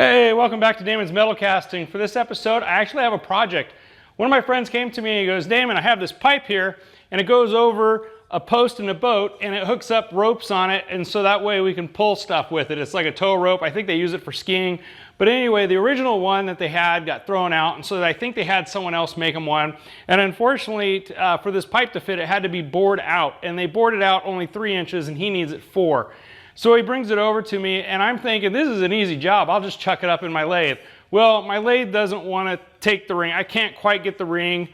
Hey, welcome back to Damon's Metal Casting. For this episode, I actually have a project. One of my friends came to me and he goes, Damon, I have this pipe here and it goes over a post in a boat and it hooks up ropes on it, and so that way we can pull stuff with it. It's like a tow rope. I think they use it for skiing. But anyway, the original one that they had got thrown out, and so I think they had someone else make them one. And unfortunately, for this pipe to fit, it had to be bored out, and they bored it out only 3 inches and he needs it 4. So he brings it over to me and I'm thinking, this is an easy job. I'll just chuck it up in my lathe. Well, my lathe doesn't want to take the ring. I can't quite get the ring.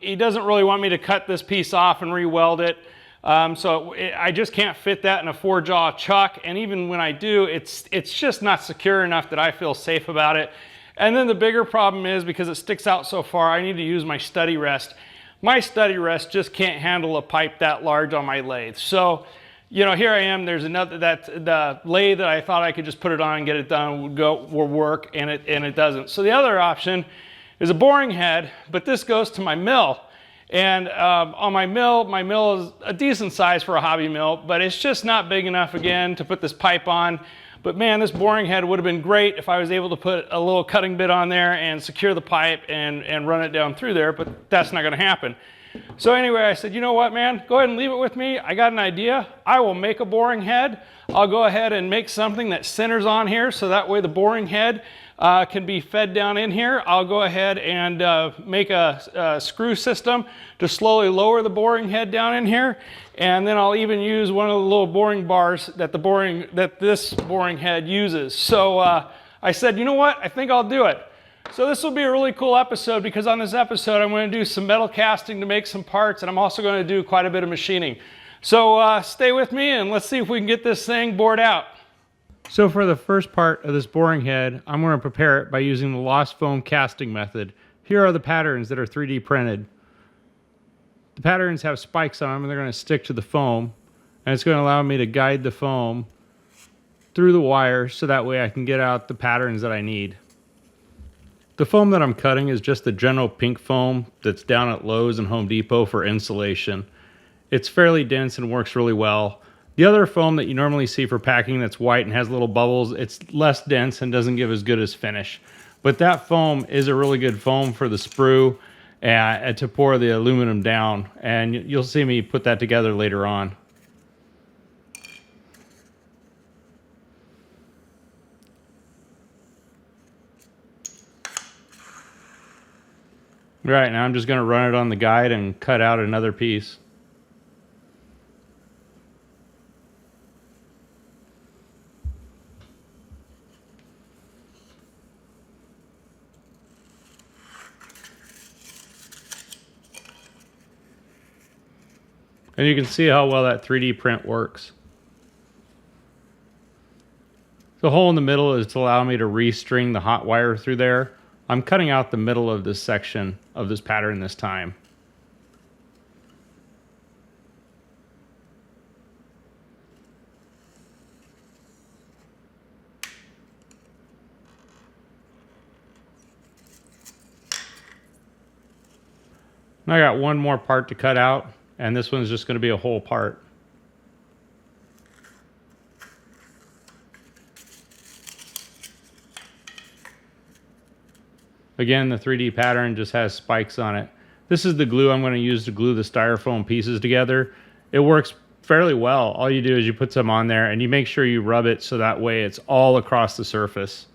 He doesn't really want me to cut this piece off and re-weld it. I just can't fit that in a 4-jaw chuck. And even when I do, it's just not secure enough that I feel safe about it. And then the bigger problem is, because it sticks out so far, I need to use my study rest. My study rest just can't handle a pipe that large on my lathe. So, you know, here I am. There's another, the lathe that I thought I could just put it on and get it done would work, and it doesn't. So the other option is a boring head, but this goes to my mill. And on my mill is a decent size for a hobby mill, but it's just not big enough again to put this pipe on. But man, this boring head would have been great if I was able to put a little cutting bit on there and secure the pipe and run it down through there, but that's not going to happen. So anyway, I said, you know what, man, go ahead and leave it with me. I got an idea. I will make a boring head. I'll go ahead and make something that centers on here, so that way the boring head can be fed down in here. I'll go ahead and make a screw system to slowly lower the boring head down in here. And then I'll even use one of the little boring bars that this boring head uses. So I said, you know what, I think I'll do it. So this will be a really cool episode, because on this episode I'm going to do some metal casting to make some parts, and I'm also going to do quite a bit of machining. So stay with me and let's see if we can get this thing bored out. So for the first part of this boring head, I'm going to prepare it by using the lost foam casting method. Here are the patterns that are 3D printed. The patterns have spikes on them and they're going to stick to the foam, and it's going to allow me to guide the foam through the wire so that way I can get out the patterns that I need. The foam that I'm cutting is just the general pink foam that's down at Lowe's and Home Depot for insulation. It's fairly dense and works really well. The other foam that you normally see for packing that's white and has little bubbles, it's less dense and doesn't give as good as finish. But that foam is a really good foam for the sprue and to pour the aluminum down. And you'll see me put that together later on. Right, now I'm just going to run it on the guide and cut out another piece. And you can see how well that 3D print works. The hole in the middle is to allow me to restring the hot wire through there. I'm cutting out the middle of this section of this pattern this time. And I got one more part to cut out, and this one's just going to be a whole part. Again, the 3D pattern just has spikes on it. This is the glue I'm going to use to glue the styrofoam pieces together. It works fairly well. All you do is you put some on there and you make sure you rub it so that way it's all across the surface.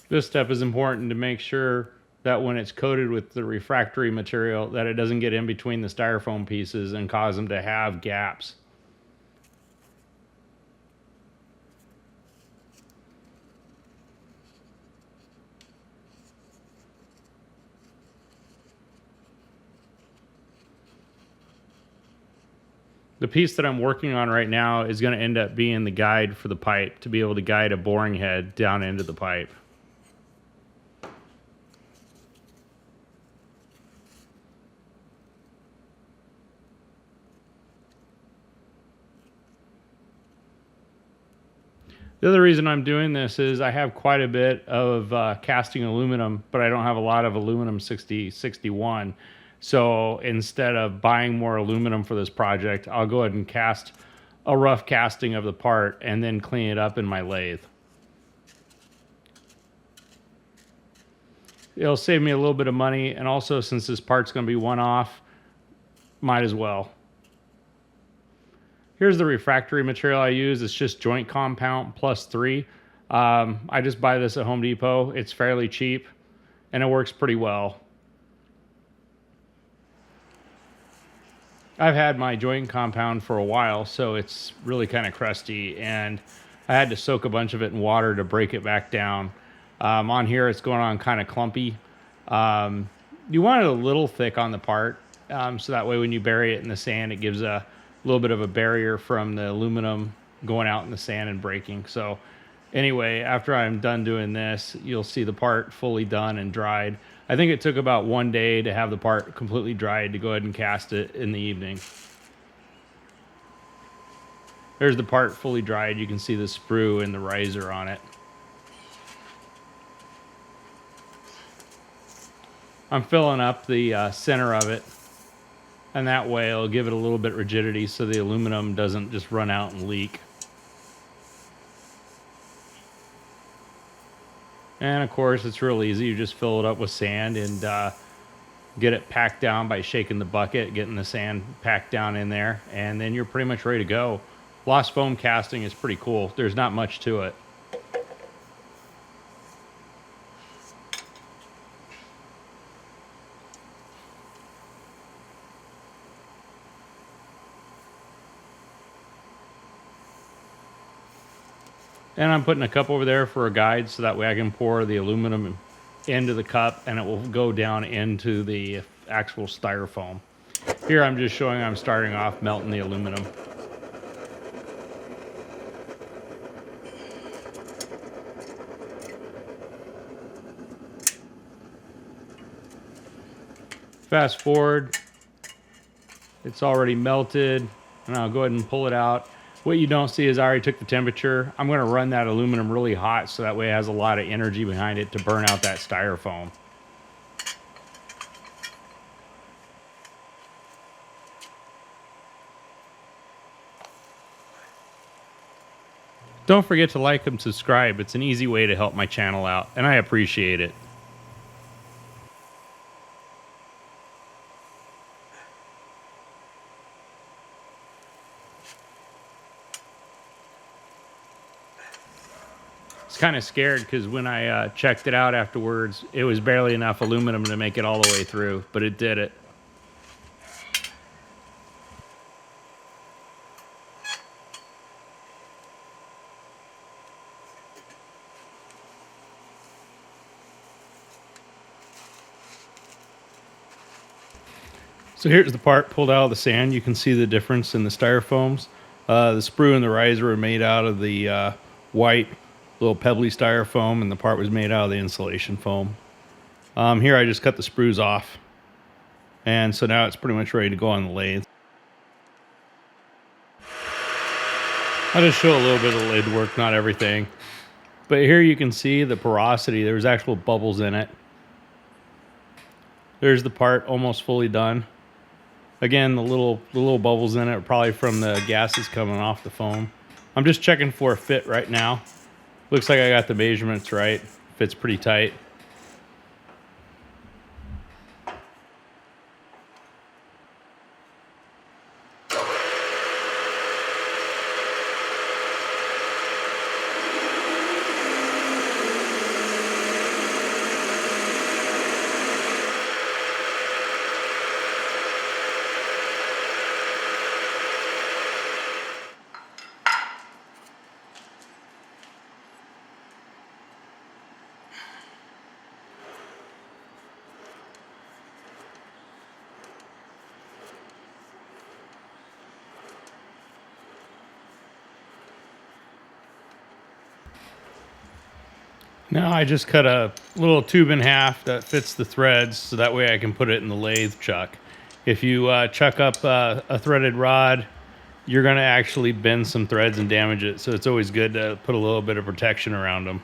This step is important to make sure that when it's coated with the refractory material that it doesn't get in between the styrofoam pieces and cause them to have gaps. The piece that I'm working on right now is going to end up being the guide for the pipe, to be able to guide a boring head down into the pipe. The other reason I'm doing this is I have quite a bit of casting aluminum, but I don't have a lot of aluminum 6061. So instead of buying more aluminum for this project, I'll go ahead and cast a rough casting of the part and then clean it up in my lathe. It'll save me a little bit of money, and also since this part's going to be one-off, might as well. Here's the refractory material I use. It's just joint compound +3. I just buy this at Home Depot. It's fairly cheap, and it works pretty well. I've had my joint compound for a while, so it's really kind of crusty, and I had to soak a bunch of it in water to break it back down. On here, it's going on kind of clumpy. You want it a little thick on the part, so that way when you bury it in the sand, it gives a little bit of a barrier from the aluminum going out in the sand and breaking. So anyway, after I'm done doing this, you'll see the part fully done and dried. I think it took about 1 day to have the part completely dried to go ahead and cast it in the evening. There's the part fully dried. You can see the sprue and the riser on it. I'm filling up the center of it, and that way it'll give it a little bit of rigidity so the aluminum doesn't just run out and leak. And of course, it's real easy. You just fill it up with sand and get it packed down by shaking the bucket, getting the sand packed down in there, and then you're pretty much ready to go. Lost foam casting is pretty cool. There's not much to it. And I'm putting a cup over there for a guide so that way I can pour the aluminum into the cup and it will go down into the actual styrofoam. Here I'm just showing I'm starting off melting the aluminum. Fast forward, it's already melted, and I'll go ahead and pull it out. What you don't see is I already took the temperature. I'm going to run that aluminum really hot so that way it has a lot of energy behind it to burn out that styrofoam. Don't forget to like and subscribe. It's an easy way to help my channel out, and I appreciate it. I was kind of scared because when I checked it out afterwards, it was barely enough aluminum to make it all the way through, but it did it. So here's the part pulled out of the sand. You can see the difference in the styrofoams. The sprue and the riser are made out of the white little pebbly styrofoam, and the part was made out of the insulation foam. Here I just cut the sprues off, and so now it's pretty much ready to go on the lathe. I'll just show a little bit of the lathe work, not everything. But here you can see the porosity. There's actual bubbles in it. There's the part almost fully done. Again, the little bubbles in it are probably from the gases coming off the foam. I'm just checking for a fit right now. Looks like I got the measurements right. Fits pretty tight. Now I just cut a little tube in half that fits the threads so that way I can put it in the lathe chuck. If you chuck up a threaded rod, you're going to actually bend some threads and damage it, so it's always good to put a little bit of protection around them.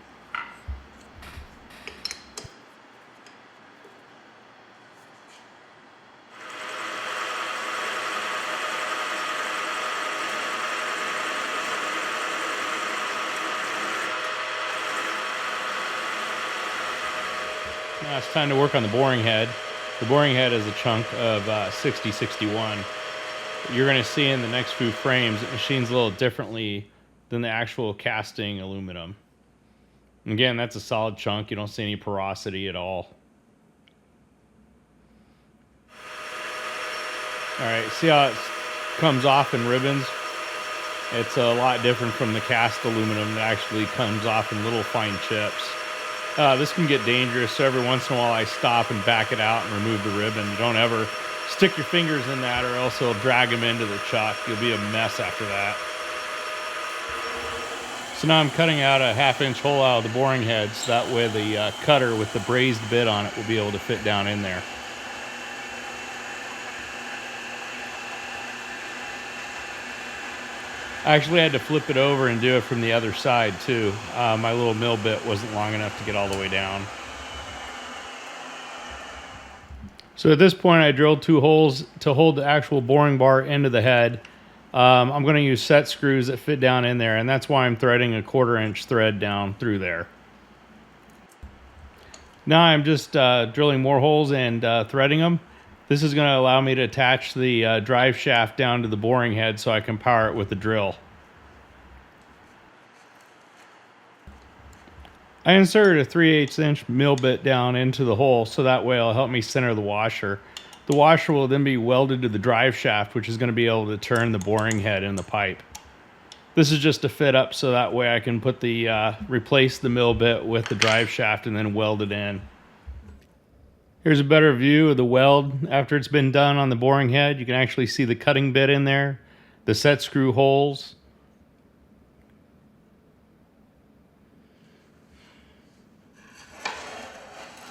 Now it's time to work on the boring head. The boring head is a chunk of 6061. You're going to see in the next few frames, it machines a little differently than the actual casting aluminum. And again, that's a solid chunk. You don't see any porosity at all. All right, see how it comes off in ribbons? It's a lot different from the cast aluminum that actually comes off in little fine chips. This can get dangerous, so every once in a while I stop and back it out and remove the ribbon. Don't ever stick your fingers in that or else it'll drag them into the chuck. You'll be a mess after that. So now I'm cutting out a 1/2 inch hole out of the boring head so that way the cutter with the brazed bit on it will be able to fit down in there. I actually had to flip it over and do it from the other side too. My little mill bit wasn't long enough to get all the way down. So at this point I drilled 2 holes to hold the actual boring bar into the head. I'm going to use set screws that fit down in there, and that's why I'm threading a 1/4 inch thread down through there. Now I'm just drilling more holes and threading them. This is going to allow me to attach the drive shaft down to the boring head so I can power it with the drill. I inserted a 3/8 inch mill bit down into the hole so that way it'll help me center the washer. The washer will then be welded to the drive shaft, which is going to be able to turn the boring head in the pipe. This is just to fit up so that way I can put the replace the mill bit with the drive shaft and then weld it in. Here's a better view of the weld after it's been done on the boring head. You can actually see the cutting bit in there, the set screw holes.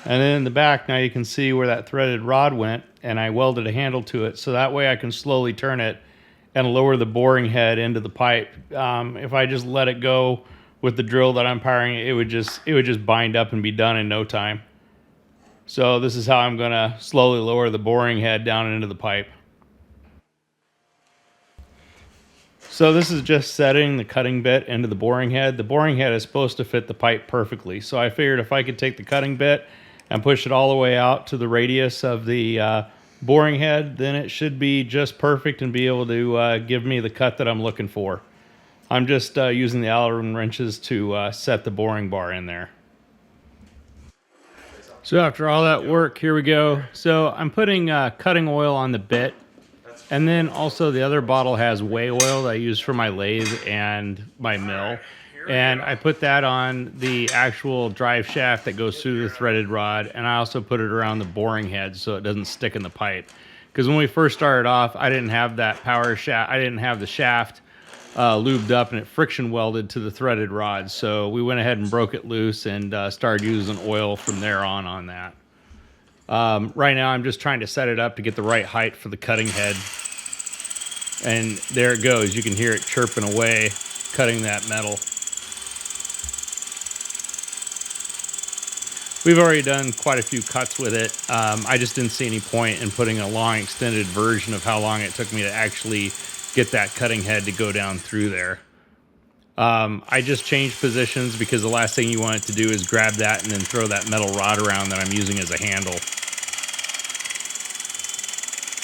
And then in the back, now you can see where that threaded rod went, and I welded a handle to it so that way I can slowly turn it and lower the boring head into the pipe. If I just let it go with the drill that I'm powering, it would just bind up and be done in no time. So this is how I'm going to slowly lower the boring head down into the pipe. So this is just setting the cutting bit into the boring head. The boring head is supposed to fit the pipe perfectly. So I figured if I could take the cutting bit and push it all the way out to the radius of the boring head, then it should be just perfect and be able to give me the cut that I'm looking for. I'm just using the Allen wrenches to set the boring bar in there. So after all that work, here we go. So I'm putting cutting oil on the bit, and then also the other bottle has whey oil that I use for my lathe and my mill. And I put that on the actual drive shaft that goes through the threaded rod, and I also put it around the boring head so it doesn't stick in the pipe. Because when we first started off, I didn't have that power shaft, I didn't have the shaft lubed up, and it friction welded to the threaded rod. So we went ahead and broke it loose and started using oil from there on that. Right now I'm just trying to set it up to get the right height for the cutting head. And there it goes. You can hear it chirping away, cutting that metal. We've already done quite a few cuts with it. I just didn't see any point in putting a long extended version of how long it took me to actually get that cutting head to go down through there. I just changed positions because the last thing you want it to do is grab that and then throw that metal rod around that I'm using as a handle.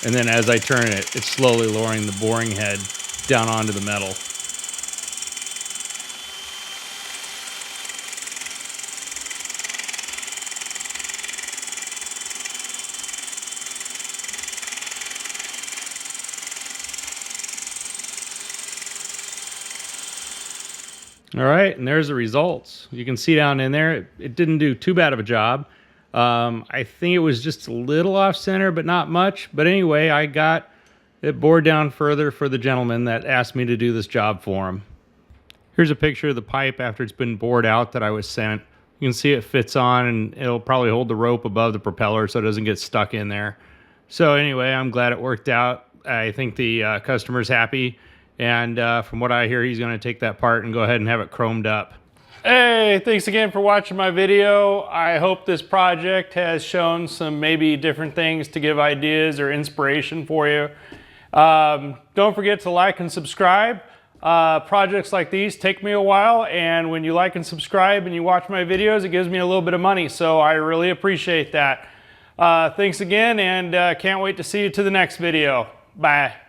And then as I turn it, it's slowly lowering the boring head down onto the metal. All right, and there's the results. You can see down in there, it didn't do too bad of a job. I think it was just a little off center, but not much. But anyway, I got it bored down further for the gentleman that asked me to do this job for him. Here's a picture of the pipe after it's been bored out that I was sent. You can see it fits on, and it'll probably hold the rope above the propeller so it doesn't get stuck in there. So anyway, I'm glad it worked out. I think the customer's happy. And from what I hear, he's going to take that part and go ahead and have it chromed up. Hey, thanks again for watching my video. I hope this project has shown some maybe different things to give ideas or inspiration for you. Don't forget to like and subscribe. Projects like these take me a while, and when you like and subscribe and you watch my videos, it gives me a little bit of money, so I really appreciate that. Thanks again, and can't wait to see you to the next video. Bye.